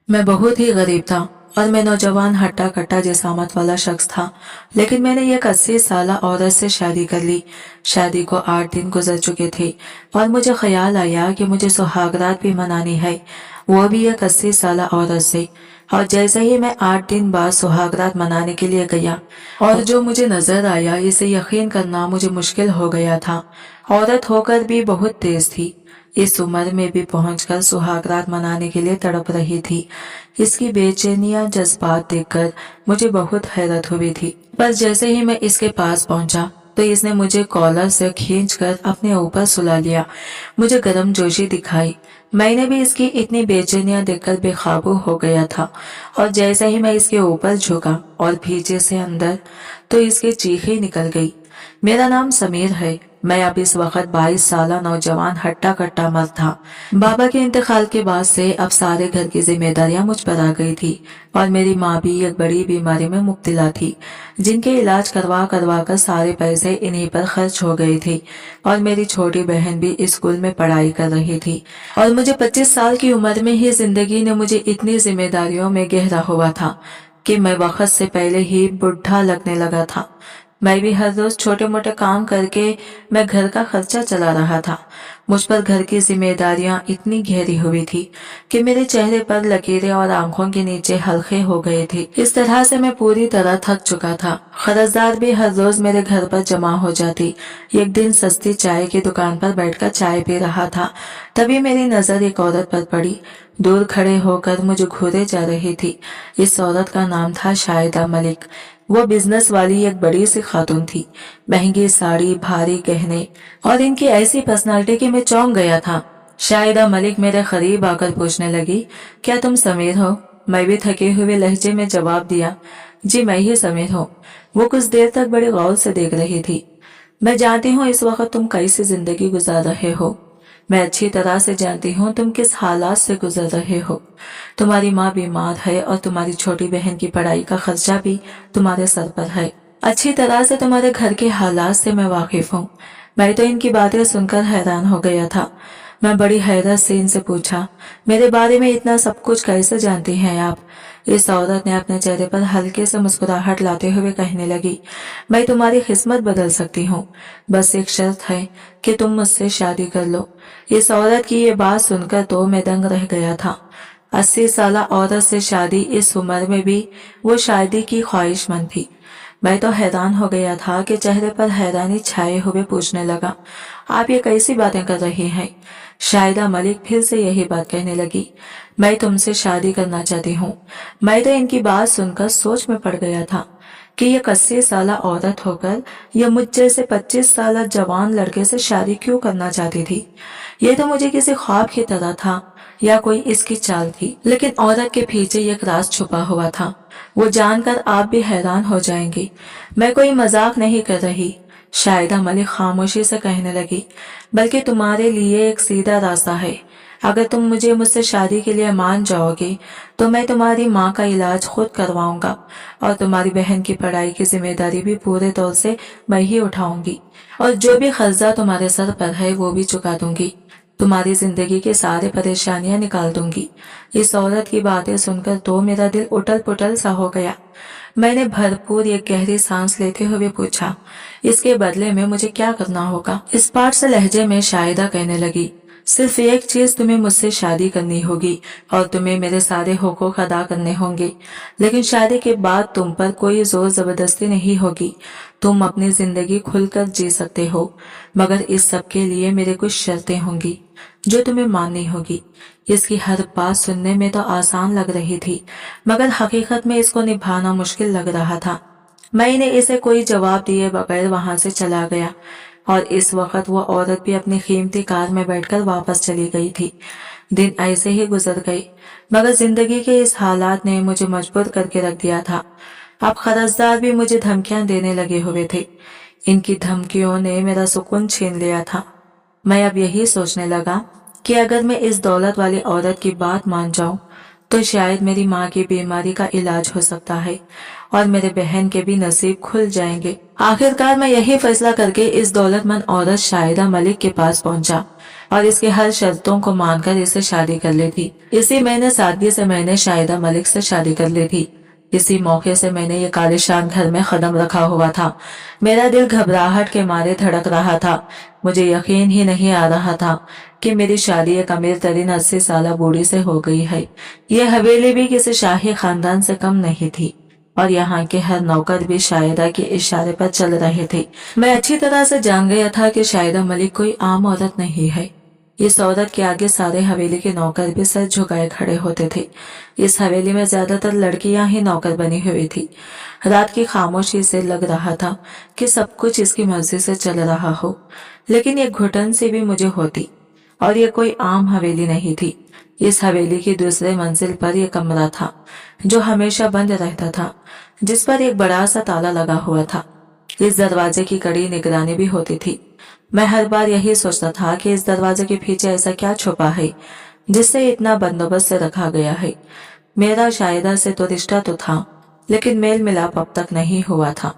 मैं बहुत ही गरीब था और मैं नौजवान हट्टा कट्टा जिसामत वाला शख्स था, लेकिन मैंने एक 80 साला औरत से शादी कर ली। शादी को 8 दिन गुजर चुके थे और मुझे ख्याल आया कि मुझे सुहागरात भी मनानी है, वो भी एक 80 साला औरत से। और जैसे ही मैं 8 दिन बाद सुहागरात मनाने के लिए गया और जो मुझे नजर आया, इसे यकीन करना मुझे मुश्किल हो गया था। औरत होकर भी बहुत तेज थी, इस उम्र में भी पहुंचकर सुहागरात मनाने के लिए तड़प रही थी। इसकी बेचैनियां जज्बात देखकर मुझे बहुत हैरत हुई थी। पर जैसे ही मैं इसके पास पहुंचा तो इसने मुझे कॉलर से खींचकर अपने ऊपर सुला लिया, मुझे गर्म जोशी दिखाई। मैंने भी इसकी इतनी बेचैनियां देखकर बेकाबू हो गया था और जैसे ही मैं इसके ऊपर झुका और पीछे से अंदर, तो इसकी चीख ही निकल गई। मेरा नाम समीर है। मैं अब इस वक्त 22 साला नौजवान हट्टा कट्टा मर्द था। बाबा के इंतकाल के बाद से अब सारे घर की जिम्मेदारियां मुझ पर आ गई थी और मेरी माँ भी एक बड़ी बीमारी में मुब्तला थी, जिनके इलाज करवा करवा कर सारे पैसे इन्हीं पर खर्च हो गए थे। और मेरी छोटी बहन भी स्कूल में पढ़ाई कर रही थी और मुझे 25 साल की उम्र में ही जिंदगी ने मुझे इतनी जिम्मेदारियों में गहरा हुआ था कि मैं वक्त से पहले ही बुढ़ा लगने लगा था। मैं भी हर रोज छोटे मोटे काम करके मैं घर का खर्चा चला रहा था। मुझ पर घर की जिम्मेदारियां इतनी गहरी हुई थी कि मेरे चेहरे पर लकीरें और आंखों के नीचे हल्के हो गए थे। इस तरह से मैं पूरी तरह थक चुका था। कर्जदार भी हर रोज मेरे घर पर जमा हो जाती। एक दिन सस्ती चाय की दुकान पर बैठकर चाय पी रहा था, तभी मेरी नजर एक औरत पर पड़ी। दूर खड़े होकर मुझे घूरे जा रही थी। इस औरत का नाम था शाहिदा मलिक। वो बिजनेस वाली एक बड़ी सी खातून थी। महंगी साड़ी, भारी गहने और इनकी ऐसी पर्सनालिटी कि मैं चौंक गया था। शाहिदा मलिक मेरे करीब आकर पूछने लगी, क्या तुम समीर हो? मैं भी थके हुए लहजे में जवाब दिया, जी मैं ही समीर हूँ। वो कुछ देर तक बड़े गौर से देख रही थी। मैं जानती हूँ इस वक्त तुम कैसी जिंदगी गुजार रहे हो। मैं अच्छी तरह से जानती हूँ तुम किस हालात से गुजर रहे हो। तुम्हारी माँ बीमार है और तुम्हारी छोटी बहन की पढ़ाई का खर्चा भी तुम्हारे सर पर है। अच्छी तरह से तुम्हारे घर के हालात से मैं वाकिफ हूँ। मैं तो इनकी बातें सुनकर हैरान हो गया था। मैं बड़ी हैरत से इनसे पूछा, मेरे बारे में इतना सब कुछ कैसे जानती हैं आप? इस औरत ने अपने चेहरे पर हल्के से मुस्कुराहट लाते हुए कहने लगी, मैं तुम्हारी किस्मत बदल सकती हूँ, बस एक शर्त है कि तुम मुझसे शादी कर लो। इस औरत की ये बात सुनकर तो मैं दंग रह गया था। 80 साला औरत से शादी, इस उम्र में भी वो शादी की ख्वाहिशमंद थी। मैं तो हैरान हो गया था कि चेहरे पर हैरानी छाए हुए पूछने लगा, आप ये कैसी बातें कर रही हैं? शाहिदा मलिक फिर से यही बात कहने लगी, मैं तुमसे शादी करना चाहती हूँ। मैं तो इनकी बात सुनकर सोच में पड़ गया था कि ये 80 साला औरत होकर ये मुझ जैसे 25 साला जवान लड़के से शादी क्यों करना चाहती थी। ये तो मुझे किसी ख्वाब की तरह था या कोई इसकी चाल थी। लेकिन औरत के पीछे एक राज छुपा हुआ था, वो जानकर आप भी हैरान हो जाएंगे। मैं कोई मजाक नहीं कर रही। शाहिदा मलिक खामोशी से कहने लगी, बल्कि तुम्हारे लिए एक सीधा रास्ता है। अगर तुम मुझसे शादी के लिए मान जाओगे तो मैं तुम्हारी माँ का इलाज खुद करवाऊंगा और तुम्हारी बहन की पढ़ाई की जिम्मेदारी भी पूरे तौर से मैं ही उठाऊंगी और जो भी खर्चा तुम्हारे सर पर है वो भी चुका दूंगी। तुम्हारी जिंदगी के सारे परेशानियां निकाल दूंगी। इस औरत की बातें सुनकर तो मेरा दिल उटल पुटल सा हो गया। मैंने भरपूर एक गहरी सांस लेते हुए पूछा, इसके बदले में मुझे क्या करना होगा? इस पाठ से लहजे में शाहिदा कहने लगी, सिर्फ एक चीज, तुम्हें मुझसे शादी करनी होगी और तुम्हें मेरे सारे हुकूक अदा करने होंगे। लेकिन शादी के बाद तुम पर कोई जोर जबरदस्ती नहीं होगी। तुम अपनी जिंदगी खुलकर जी सकते हो, मगर इस सब के लिए मेरे कुछ शर्तें होंगी जो तुम्हें माननी होगी। इसकी हर बात सुनने में तो आसान लग रही थी, मगर हकीकत में इसको निभाना मुश्किल लग रहा था। मैंने इसे कोई जवाब दिए बगैर वहां से चला गया और इस वक्त वो औरत भी अपनी कीमती कार में बैठकर वापस चली गई थी। दिन ऐसे ही गुजर गए, मगर जिंदगी के इस हालात ने मुझे मजबूर करके रख दिया था। अब कर्जदार भी मुझे धमकियां देने लगे हुए थे। इनकी धमकियों ने मेरा सुकून छीन लिया था। मैं अब यही सोचने लगा कि अगर मैं इस दौलत वाली औरत की बात मान जाऊं तो शायद मेरी माँ की बीमारी का इलाज हो सकता है और मेरे बहन के भी नसीब खुल जाएंगे। आखिरकार मैं यही फैसला करके इस दौलतमंद औरत शाहिदा मलिक के पास पहुंचा। और इसकी हर शर्तों को मानकर इसे शादी कर ली थी। इसी महीने सादगी से मैंने शाहिदा मलिक से शादी कर ली थी। इसी मौके से मैंने ये कालिशान घर में कदम रखा हुआ था। मेरा दिल घबराहट के मारे धड़क रहा था। मुझे यकीन ही नहीं आ रहा था कि मेरी शादी एक अमीर तरीन 80 साला बूढ़ी से हो गई है। ये हवेली भी किसी शाही खानदान से कम नहीं थी और यहाँ के हर नौकर भी शाहिदा के इशारे पर चल रहे थे। मैं अच्छी तरह से जान गया था कि शाहिदा मलिक कोई आम औरत नहीं है। इस औरत के आगे सारे हवेली के नौकर भी सर झुकाए खड़े होते थे। इस हवेली में ज्यादातर लड़कियां ही नौकर बनी हुई थी। रात की खामोशी से लग रहा था कि सब कुछ इसकी मर्जी से चल रहा हो, लेकिन एक घुटन सी भी मुझे होती। और ये कोई आम हवेली नहीं थी। इस हवेली की दूसरे मंजिल पर यह कमरा था जो हमेशा बंद रहता था, जिस पर एक बड़ा सा ताला लगा हुआ था। इस दरवाजे की कड़ी निगरानी भी होती थी। मैं हर बार यही सोचता था कि इस दरवाजे के पीछे ऐसा क्या छुपा है जिससे इतना बंदोबस्त से रखा गया है। मेरा शाहिदा से तो रिश्ता तो था, लेकिन मेल मिलाप अब तक नहीं हुआ था।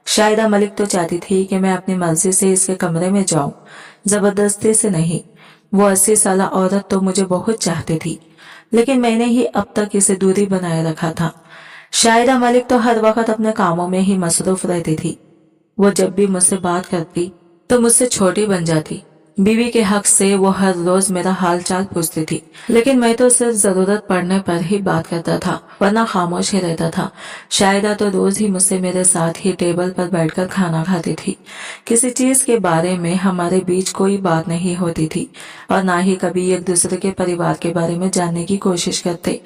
शाहिदा मलिक तो चाहती थी कि मैं अपनी मर्जी से इसके कमरे में जाऊं, जबरदस्ती से नहीं। वो 80 साला औरत तो मुझे बहुत चाहती थी, लेकिन मैंने ही अब तक इसे दूरी बनाए रखा था। शाहिदा मलिक तो हर वक्त अपने कामों में ही मसरूफ रहती थी। वो जब भी मुझसे बात करती तो मुझसे छोटी बन जाती। बीवी के हक से वो हर रोज मेरा हाल चाल पूछती थी, लेकिन मैं तो सिर्फ जरूरत पड़ने पर ही बात करता था, वरना खामोश ही रहता था। शायदा तो रोज ही मुझसे मेरे साथ ही टेबल पर बैठकर खाना खाती थी। किसी चीज के बारे में हमारे बीच कोई बात नहीं होती थी और ना ही कभी एक दूसरे के परिवार के बारे में जानने की कोशिश करते।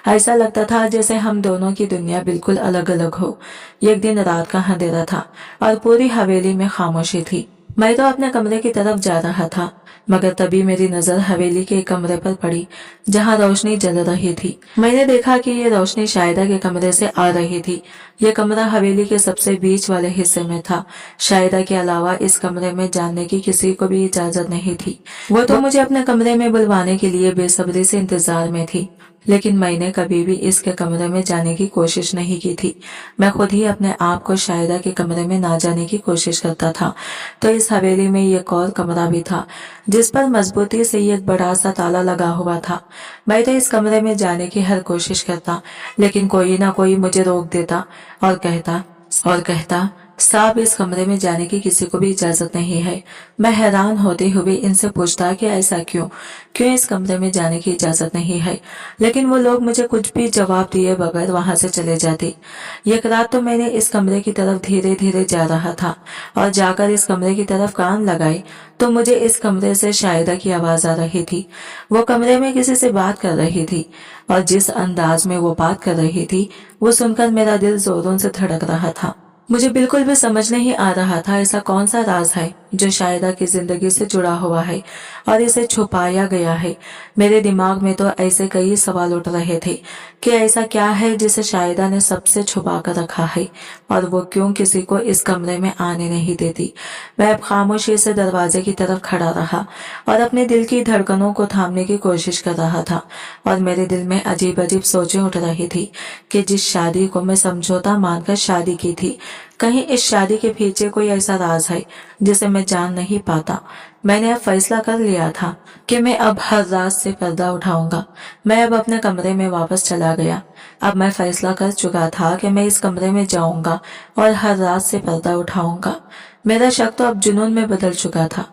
ऐसा लगता था जैसे हम दोनों की दुनिया बिल्कुल अलग अलग हो। एक दिन रात का अंधेरा था और पूरी हवेली में खामोशी थी। मैं तो अपने कमरे की तरफ जा रहा था, मगर तभी मेरी नजर हवेली के एक कमरे पर पड़ी जहां रोशनी जल रही थी। मैंने देखा कि ये रोशनी शाहिदा के कमरे से आ रही थी। यह कमरा हवेली के सबसे बीच वाले हिस्से में था। शाहिदा के अलावा इस कमरे में जाने की किसी को भी इजाजत नहीं थी। वो तो मुझे अपने कमरे में बुलवाने के लिए बेसब्री से इंतजार में थी, लेकिन मैंने कभी भी इसके कमरे में जाने की कोशिश नहीं की थी। मैं खुद ही अपने आप को शाहिदा के कमरे में ना जाने की कोशिश करता था। तो इस हवेली में एक और कमरा भी था जिस पर मजबूती से एक बड़ा सा ताला लगा हुआ था। मैं तो इस कमरे में जाने की हर कोशिश करता, लेकिन कोई ना कोई मुझे रोक देता और कहता साहब, इस कमरे में जाने की किसी को भी इजाजत नहीं है। मैं हैरान होते हुए इनसे पूछता कि ऐसा क्यों इस कमरे में जाने की इजाजत नहीं है, लेकिन वो लोग मुझे कुछ भी जवाब दिए बगैर वहां से चले जाते। एक रात तो मैंने इस कमरे की तरफ धीरे धीरे जा रहा था और जाकर इस कमरे की तरफ कान लगाए तो मुझे इस कमरे से शाहिदा की आवाज आ रही थी। वो कमरे में किसी से बात कर रही थी और जिस अंदाज में वो बात कर रही थी वो सुनकर मेरा दिल जोरों से धड़क रहा था। मुझे बिल्कुल भी समझ नहीं आ रहा था ऐसा कौन सा राज है जो शाहिदा की जिंदगी से जुड़ा हुआ है और इसे छुपाया गया है। मेरे दिमाग में तो ऐसे कई सवाल उठ रहे थे कि ऐसा क्या है जिसे शाहिदा ने सबसे छुपा कर रखा है और वो क्यों किसी को इस कमरे में आने नहीं देती। मैं अब खामोशी से दरवाजे की तरफ खड़ा रहा और अपने दिल की धड़कनों को थामने की कोशिश कर रहा था और मेरे दिल में अजीब अजीब सोचें उठ रही थी कि जिस शादी को मैं समझौता मानकर शादी की थी, कहीं इस शादी के पीछे कोई ऐसा राज है जिसे मैं जान नहीं पाता। मैंने अब फैसला कर लिया था कि मैं अब हर रात से पर्दा उठाऊंगा। मैं अब अपने कमरे में वापस चला गया। अब मैं फैसला कर चुका था कि मैं इस कमरे में जाऊंगा और हर रात से पर्दा उठाऊंगा। मेरा शक तो अब जुनून में बदल चुका था।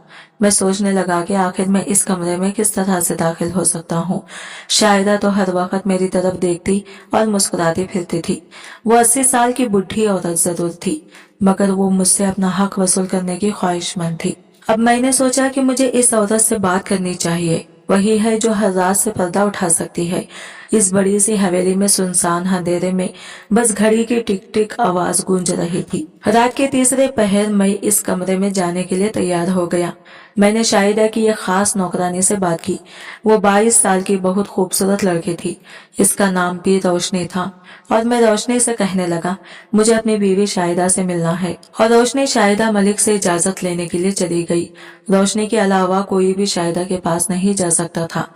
मैं सोचने लगा कि आखिर मैं इस कमरे में किस तरह से दाखिल हो सकता हूँ। शाहिदा तो हर वक्त मेरी तरफ देखती और मुस्कुराती फिरती थी। वो 80 साल की बुढ़ी औरत जरूर थी, मगर वो मुझसे अपना हक वसूल करने की ख्वाहिशमंद थी। अब मैंने सोचा कि मुझे इस औरत से बात करनी चाहिए। वही है जो हर रात से पर्दा उठा सकती है। इस बड़ी सी हवेली में सुनसान अंधेरे में बस घड़ी की टिक टिक आवाज गूंज रही थी। रात के तीसरे पहर मैं इस कमरे में जाने के लिए तैयार हो गया। मैंने शाहिदा की एक खास नौकरानी से बात की। वो 22 साल की बहुत खूबसूरत लड़की थी। इसका नाम भी रोशनी था और मैं रोशनी से कहने लगा मुझे अपनी बीवी शाहिदा से मिलना है और रोशनी शाहिदा मलिक से इजाजत लेने के लिए चली गई। रोशनी के अलावा कोई भी शाहिदा के पास नहीं जा सकता था।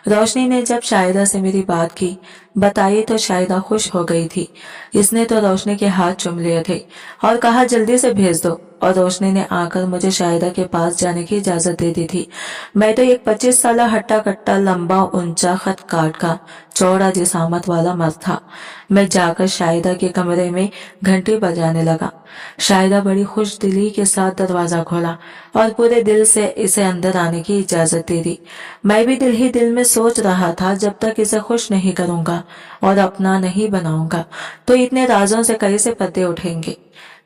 रोशनी ने जब शाहिदा से मेरी बात की बताई तो शाहिदा खुश हो गई थी। इसने तो रोशनी के हाथ चूम लिए थे और कहा जल्दी से भेज दो। और रोशनी ने आकर मुझे शाहिदा के पास जाने की इजाजत दे दी थी। मैं तो एक 25 साल हट्टा कट्टा लंबा ऊंचा खत काट का चौड़ा जिसामत वाला मर्द था। मैं जाकर शाहिदा के कमरे में घंटी बजाने लगा। शाहिदा बड़ी खुश दिली के साथ दरवाजा खोला और पूरे दिल से इसे अंदर आने की इजाजत दे दी। मैं भी दिल ही दिल में सोच रहा था, जब तक इसे खुश नहीं करूंगा और अपना नहीं बनाऊंगा तो इतने राजों से कैसे पर्दे उठेंगे।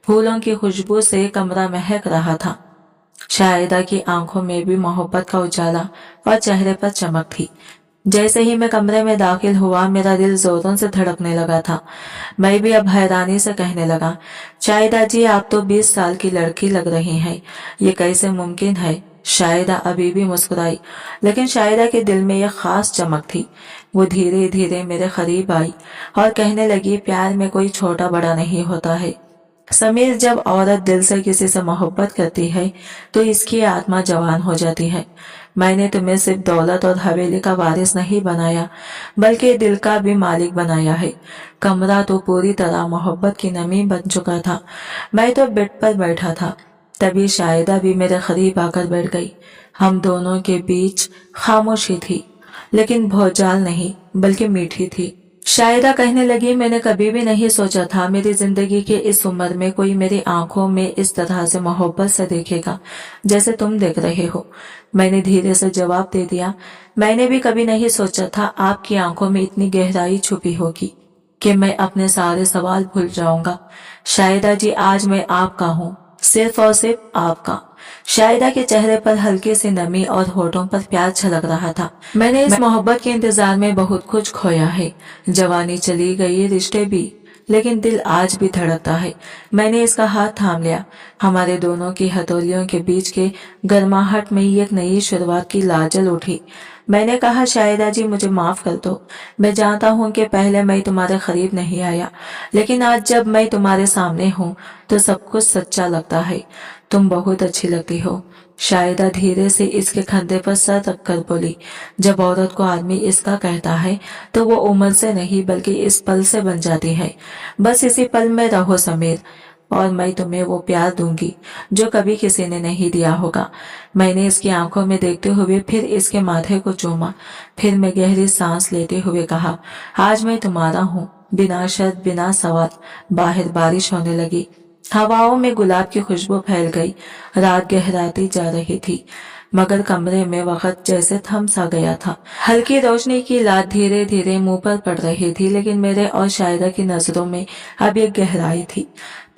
फूलों की खुशबू से कमरा महक रहा था। शाहिदा की आंखों में भी मोहब्बत का उजाला और चेहरे पर चमक थी। जैसे ही मैं कमरे में दाखिल हुआ, मेरा दिल जोरों से धड़कने लगा था। मैं भी अब हैरानी से कहने लगा, शाहिदा जी, आप तो 20 साल की लड़की लग रही हैं, ये कैसे मुमकिन है। शाहिदा अभी भी मुस्कुराई, लेकिन शाहिदा के दिल में एक खास चमक थी। वो धीरे धीरे मेरे करीब आई और कहने लगी, प्यार में कोई छोटा बड़ा नहीं होता है समीर। जब औरत दिल से किसी से मोहब्बत करती है तो इसकी आत्मा जवान हो जाती है। मैंने तुम्हें सिर्फ दौलत और हवेली का वारिस नहीं बनाया, बल्कि दिल का भी मालिक बनाया है। कमरा तो पूरी तरह मोहब्बत की नमी बन चुका था। मैं तो बेड पर बैठा था, तभी शाहिदा भी मेरे करीब आकर बैठ गई। हम दोनों के बीच खामोशी थी, लेकिन भौचाल नहीं बल्कि मीठी थी। शाहिदा कहने लगी, मैंने कभी भी नहीं सोचा था मेरी जिंदगी के इस उम्र में कोई मेरी आंखों में इस तरह से मोहब्बत से देखेगा जैसे तुम देख रहे हो। मैंने धीरे से जवाब दे दिया, मैंने भी कभी नहीं सोचा था आपकी आंखों में इतनी गहराई छुपी होगी कि मैं अपने सारे सवाल भूल जाऊंगा। शाहिदा जी, आज मैं आपका हूँ, सिर्फ और सिर्फ आपका। शाहिदा के चेहरे पर हल्की सी नमी और होठों पर प्यार छलक रहा था। मैंने इस मोहब्बत के इंतजार में बहुत कुछ खोया है। जवानी चली गई, रिश्ते भी, लेकिन दिल आज भी धड़कता है। मैंने इसका हाथ थाम लिया। हमारे दोनों की हथौलियों के बीच के गर्माहट में ही एक नई शुरुआत की लाजल उठी। मैंने कहा, शाहिदा जी, मुझे माफ कर दो। मैं जानता हूँ कि पहले मैं तुम्हारे करीब नहीं आया, लेकिन आज जब मैं तुम्हारे सामने हूँ तो सब कुछ सच्चा लगता है। तुम बहुत अच्छी लगती हो। शाहिदा धीरे से इसके कंधे पर सर रखकर बोली, जब औरत को आदमी इसका कहता है तो वो उम्र से नहीं बल्कि इस पल से बन जाती है। बस इसी पल में रहो समीर, और मैं तुम्हें वो प्यार दूंगी जो कभी किसी ने नहीं दिया होगा। मैंने इसकी आंखों में देखते हुए फिर इसके माथे को चूमा। फिर मैं गहरी सांस लेते हुए कहा, आज मैं तुम्हारा हूँ, बिना शर्त बिना सवाल। बाहर बारिश होने लगी। हवाओं में गुलाब की खुशबू फैल गई। रात गहराती जा रही थी, मगर कमरे में वक्त जैसे थम सा गया था। हल्की रोशनी की लाट धीरे धीरे मुंह पर पड़ रही थी, लेकिन मेरे और शाहिदा की नजरों में अब एक गहराई थी।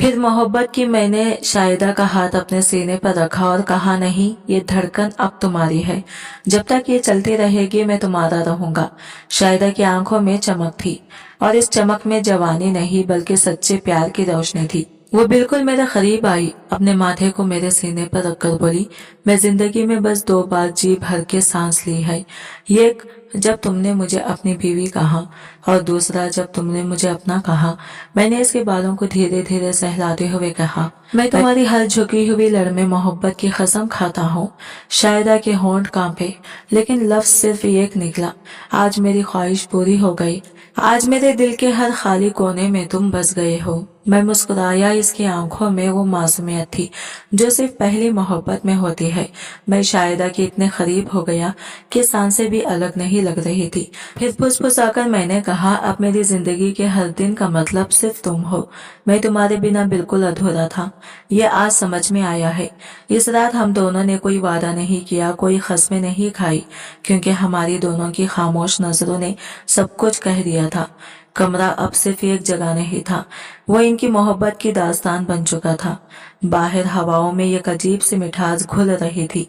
फिर मोहब्बत की मैंने शाहिदा का हाथ अपने सीने पर रखा और कहा, नहीं, ये धड़कन अब तुम्हारी है। जब तक ये चलती रहेगी मैं तुम्हारा रहूंगा। शाहिदा की आंखों में चमक थी, और इस चमक में जवानी नहीं बल्कि सच्चे प्यार की रोशनी थी। वो बिल्कुल मेरे करीब आई, अपने माथे को मेरे सीने पर रखकर बोली, मैं जिंदगी में बस 2 बार जी भर के सांस ली है। एक जब तुमने मुझे अपनी बीवी कहा, और दूसरा जब तुमने मुझे अपना कहा। मैंने इसके बालों को धीरे धीरे सहलाते हुए कहा, मैं तुम्हारी हर झुकी हुई लड़ में मोहब्बत की कसम खाता हूँ। शाहिदा के होंठ कांपे, लेकिन लफ्ज सिर्फ एक निकला, आज मेरी ख्वाहिश पूरी हो गई। आज मेरे दिल के हर खाली कोने में तुम बस गए हो। मैं मुस्कुराया। इसकी आंखों में वो मासूमियत थी जो सिर्फ पहली मोहब्बत में होती है। मैं शाहिदा के इतने करीब हो गया कि सांसें भी अलग नहीं लग रही थी। फिर फुसफुसाकर मैंने कहा, अब मेरी जिंदगी के हर दिन का मतलब सिर्फ तुम हो। मैं तुम्हारे बिना बिल्कुल अधूरा था, ये आज समझ में आया है। इस रात हम दोनों ने कोई वादा नहीं किया, कोई कसमें नहीं खाई, क्योंकि हमारी दोनों की खामोश नजरों ने सब कुछ कह दिया था। कमरा अब सिर्फ एक जगह नहीं था, वो इनकी मोहब्बत की दास्तान बन चुका था। बाहर हवाओं में एक अजीब सी मिठास घुल रही थी।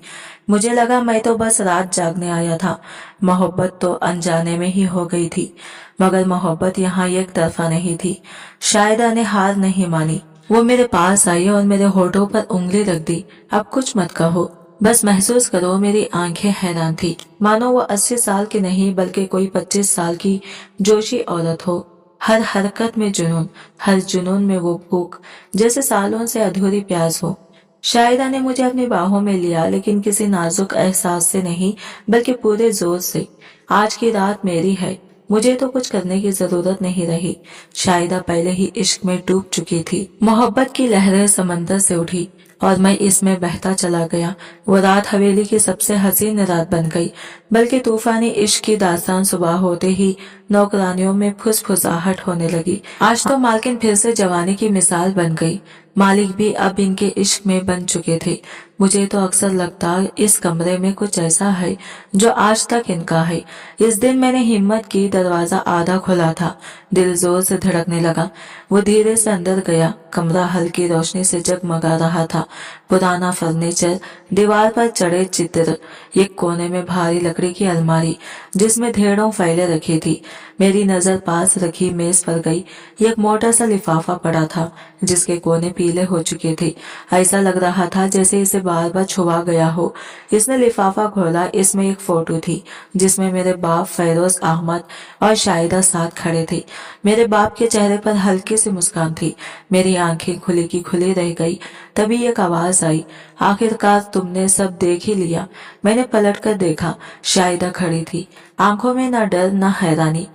मुझे लगा मैं तो बस रात जागने आया था। मोहब्बत तो अनजाने में ही हो गई थी, मगर मोहब्बत यहाँ एक तरफा नहीं थी। शाहिदा ने हार नहीं मानी। वो मेरे पास आई और मेरे होठों पर उंगली रख दी। अब कुछ मत कहो, बस महसूस करो। मेरी आंखें हैरान थी, मानो वो 80 साल की नहीं बल्कि कोई 25 साल की जोशी औरत हो। हर हरकत में जुनून, हर जुनून में वो भूख, जैसे सालों से अधूरी प्यास हो। शाहिदा ने मुझे अपनी बाहों में लिया, लेकिन किसी नाजुक एहसास से नहीं बल्कि पूरे जोर से। आज की रात मेरी है, मुझे तो कुछ करने की जरूरत नहीं रही। शाहिदा पहले ही इश्क में डूब चुकी थी। मोहब्बत की लहरें समंदर से उठी, और मैं इसमें बहता चला गया। वो रात हवेली की सबसे हसीन रात बन गई, बल्कि तूफानी इश्क की दास्तान सुबह होते ही नौकरानियों में फुसफुसाहट होने लगी। आज तो मालकिन फिर से जवानी की मिसाल बन गई। मालिक भी अब इनके इश्क में बन चुके थे। मुझे तो अक्सर लगता इस कमरे में कुछ ऐसा है जो आज तक इनका है। इस दिन मैंने हिम्मत की, दरवाजा आधा खुला था। दिल जोर से धड़कने लगा। वो धीरे से अंदर गया। कमरा हल्की रोशनी से जगमगा रहा था। पुराना फर्नीचर, दीवार पर चढ़े चित्र, एक कोने में भारी लकड़ी की अलमारी जिसमें ढेरों फाइलें रखी थी। मेरी नजर पास रखी मेज पर गई। एक मोटा सा लिफाफा पड़ा था जिसके कोने पीले हो चुके थे। ऐसा लग रहा था जैसे इसे बार बार छुआ गया हो। इसने लिफाफा खोला। इसमें एक फोटो थी जिसमें मेरे बाप फैरोज अहमद और शाहिदा साथ खड़े थे। मेरे बाप के चेहरे पर हल्की सी मुस्कान थी। मेरी आंखें खुली की खुली रह गई। तभी एक आवाज आई, आखिरकार तुमने सब देख ही लिया। मैंने पलटकर देखा। शाहिदा खड़ी थी, आंखों में न डर न हैरानी।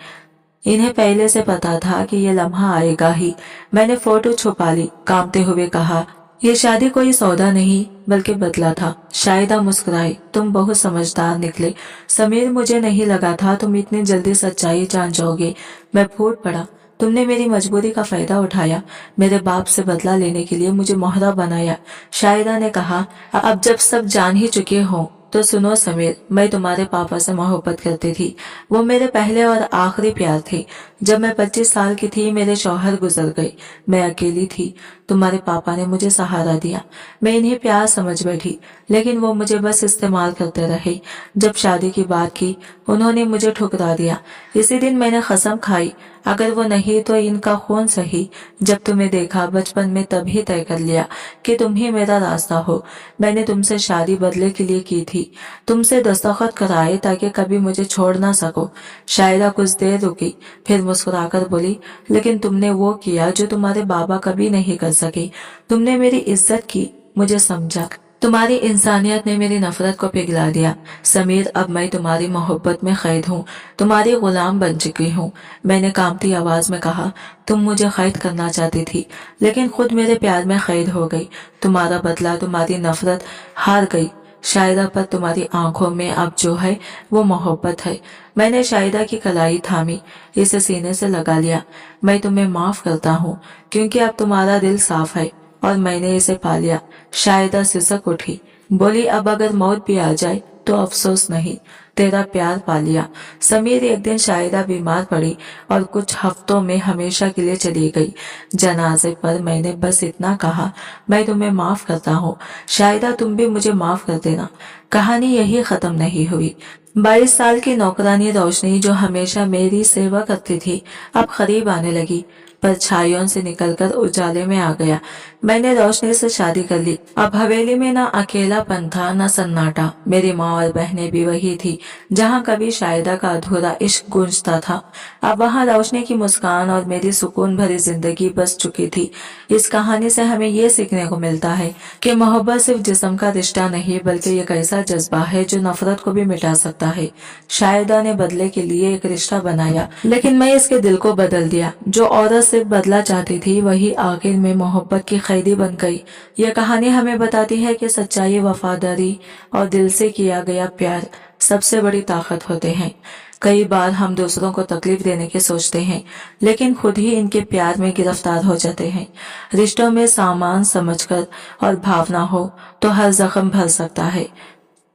इन्हें पहले से पता था कि ये लम्हा आएगा ही। मैंने फोटो छुपा ली, कांपते हुए कहा, ये शादी कोई सौदा नहीं बल्कि बदला था। शाहिदा मुस्कुराई, तुम बहुत समझदार निकले समीर। मुझे नहीं लगा था तुम इतनी जल्दी सच्चाई जान जाओगे। मैं फूट पड़ा। तुमने मेरी मजबूरी का फायदा उठाया, मेरे बाप से बदला लेने के लिए मुझे मोहरा बनाया। शाहिदा ने कहा, अब जब सब जान ही चुके हो तो सुनो समीर, मैं तुम्हारे पापा से मोहब्बत करती थी। वो मेरे पहले और आखिरी प्यार थे। जब मैं 25 साल की थी मेरे शौहर गुजर गए। मैं अकेली थी। तुम्हारे पापा ने मुझे सहारा दिया। मैं इन्हें प्यार समझ बैठी, लेकिन वो मुझे बस इस्तेमाल करते रहे। जब शादी की बात की उन्होंने मुझे ठुकरा दिया। इसी दिन मैंने कसम खाई, अगर वो नहीं तो इनका खून सही। जब तुम्हें देखा बचपन में तभी तय कर लिया कि तुम ही मेरा रास्ता हो। मैंने तुमसे शादी बदले के लिए की थी, तुमसे दस्तखत कराए ताकि कभी मुझे छोड़ ना सको। शायदा कुछ देर रुकी, फिर मुस्कुराकर बोली, लेकिन तुमने वो किया जो तुम्हारे बाबा कभी नहीं कर सके। तुमने मेरी इज्जत की, मुझे समझा। तुम्हारी इंसानियत ने मेरी नफरत को पिघला दिया। समीर, अब मैं तुम्हारी मोहब्बत में कैद हूँ, तुम्हारी गुलाम बन चुकी हूँ। मैंने कांपती आवाज में कहा, तुम मुझे कैद करना चाहती थी, लेकिन खुद मेरे प्यार में कैद हो गई। तुम्हारा बदला, तुम्हारी नफरत हार गई। शाहिदा, पर तुम्हारी आंखों में अब जो है वो मोहब्बत है। मैंने शाहिदा की कलाई थामी, इसे सीने से लगा लिया। मैं तुम्हें माफ करता हूँ क्योंकि अब तुम्हारा दिल साफ है और मैंने इसे पा लिया। शाहिदा सिसक उठी, बोली, अब अगर मौत भी आ जाए तो अफसोस नहीं, तेरा प्यार पा लिया। समीर, एक दिन शाहिदा बीमार पड़ी और कुछ हफ्तों में हमेशा के लिए चली गई। जनाजे पर मैंने बस इतना कहा, मैं तुम्हें माफ करता हूँ। शाहिदा, तुम भी मुझे माफ कर देना। कहानी यही खत्म नहीं हुई। 22 साल की नौकरानी रोशनी जो हमेशा मेरी सेवा करती थी अब करीब आने लगी। परछाइयों से निकलकर उजाले में आ गया। मैंने रोशनी से शादी कर ली। अब हवेली में ना अकेलापन था न सन्नाटा। मेरी माँ और बहनें भी वही थी जहाँ कभी शाहिदा का अधूरा इश्क गूंजता था। अब वहाँ रोशनी की मुस्कान और मेरी सुकून भरी जिंदगी बस चुकी थी। इस कहानी से हमें ये सीखने को मिलता है कि मोहब्बत सिर्फ जिस्म का रिश्ता नहीं बल्कि एक ऐसा जज्बा है जो नफरत को भी मिटा सकता है। शाहिदा ने बदले के लिए एक रिश्ता बनाया, लेकिन मैं इसके दिल को बदल दिया। जो औरत सिर्फ बदला चाहती थी वही आखिर में मोहब्बत की कैदी बन गई। यह कहानी हमें बताती है कि सच्चाई, वफादारी और दिल से किया गया प्यार सबसे बड़ी ताकत होते हैं। कई बार हम दूसरों को तकलीफ देने के सोचते हैं, लेकिन खुद ही इनके प्यार में गिरफ्तार हो जाते हैं। रिश्तों में सामान समझकर और भावना हो तो हर जख्म भर सकता है।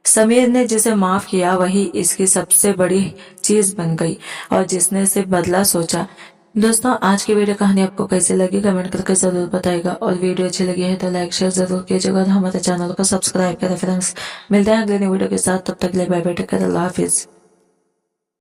समीर ने जिसे माफ किया वही इसकी सबसे बड़ी चीज बन गई और जिसने सिर्फ बदला सोचा। दोस्तों, आज की वीडियो कहानी आपको कैसी लगी कमेंट करके जरूर बताएगा, और वीडियो अच्छी लगी है तो लाइक शेयर जरूर कीजिएगा और हमारे चैनल को सब्सक्राइब करें फ्रेंड्स। मिलते हैं अगले वीडियो के साथ, तब तक के लिए बाय बाय, टेक केयर, अल्लाह हाफिज।